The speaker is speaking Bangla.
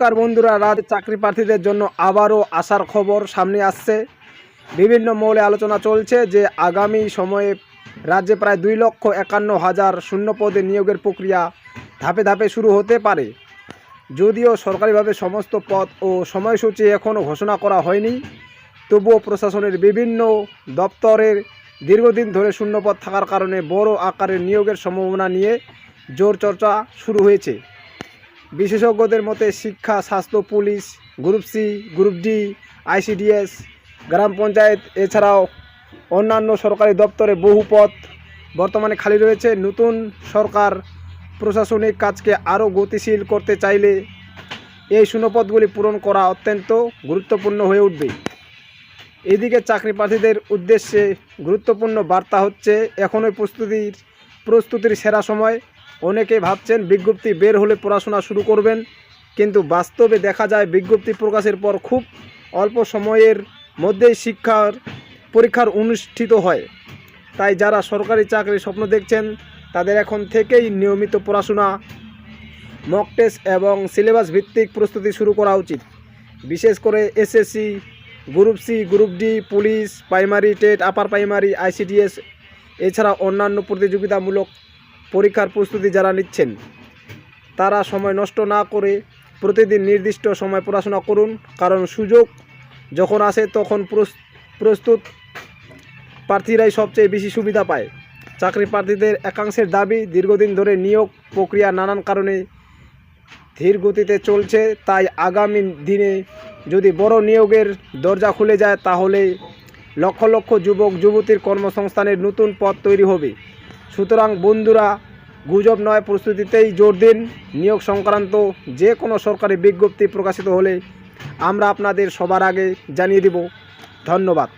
নমস্কার বন্ধুরা, চাকরি প্রার্থীদের জন্য আবারও আশার খবর সামনে আসছে। বিভিন্ন মহলে আলোচনা চলছে যে আগামী সময়ে রাজ্যে প্রায় 2,51,000 শূন্য পদে নিয়োগের প্রক্রিয়া ধাপে ধাপে শুরু হতে পারে। যদিও সরকারিভাবে সমস্ত পদ ও সময়সূচি এখনও ঘোষণা করা হয়নি, তবুও প্রশাসনের বিভিন্ন দপ্তরের দীর্ঘদিন ধরে শূন্যপদ থাকার কারণে বড় আকারের নিয়োগের সম্ভাবনা নিয়ে জোর চর্চা শুরু হয়েছে। বিশেষজ্ঞদের মতে শিক্ষা, স্বাস্থ্য, police, group C, group D, ICDS, গ্রাম পঞ্চায়েত এছাড়াও অন্যান্য সরকারি দপ্তরে বহু পদ বর্তমানে খালি রয়েছে। নতুন সরকার প্রশাসনিক কাজকে আরও গতিশীল করতে চাইলে এই শূন্যপদগুলি পূরণ করা অত্যন্ত গুরুত্বপূর্ণ হয়ে উঠবে। এদিকে চাকরি প্রার্থীদের উদ্দেশ্যে গুরুত্বপূর্ণ বার্তা হচ্ছে, এখনই প্রস্তুতির সেরা সময়। অনেকে ভাবছেন বিজ্ঞপ্তি বের হলে পড়াশোনা শুরু করবেন, কিন্তু বাস্তবে দেখা যায় বিজ্ঞপ্তি প্রকাশের পর খুব অল্প সময়ের মধ্যেই পরীক্ষার অনুষ্ঠিত হয়। তাই যারা সরকারি চাকরির স্বপ্ন দেখছেন তাদের এখন থেকেই নিয়মিত পড়াশোনা, মক টেস্ট এবং সিলেবাস ভিত্তিক প্রস্তুতি শুরু করা উচিত। বিশেষ করে SSC, group C, group D, police, primary, TET, upper primary, ICDS এছাড়া অন্যান্য প্রতিযোগিতামূলক পরীক্ষার প্রস্তুতি যারা নিচ্ছেন তারা সময় নষ্ট না করে প্রতিদিন নির্দিষ্ট সময় পড়াশোনা করুন, কারণ সুযোগ যখন আসে তখন প্রস্তুত প্রার্থীরাই সবচেয়ে বেশি সুবিধা পায়। চাকরি প্রার্থীদের একাংশের দাবি, দীর্ঘদিন ধরে নিয়োগ প্রক্রিয়া নানান কারণে ধীর গতিতে চলছে, তাই আগামী দিনে যদি বড় নিয়োগের দরজা খুলে যায় তাহলে লক্ষ লক্ষ যুবক যুবতীর কর্মসংস্থানের নতুন পথ তৈরি হবে। সুতরাং বন্ধুরা, গুজব নয়, প্রস্তুতিতেই জোর দিন। নিয়োগ সংক্রান্ত যে কোনো সরকারি বিজ্ঞপ্তি প্রকাশিত হলে আমরা আপনাদের সবার আগে জানিয়ে দেব। ধন্যবাদ।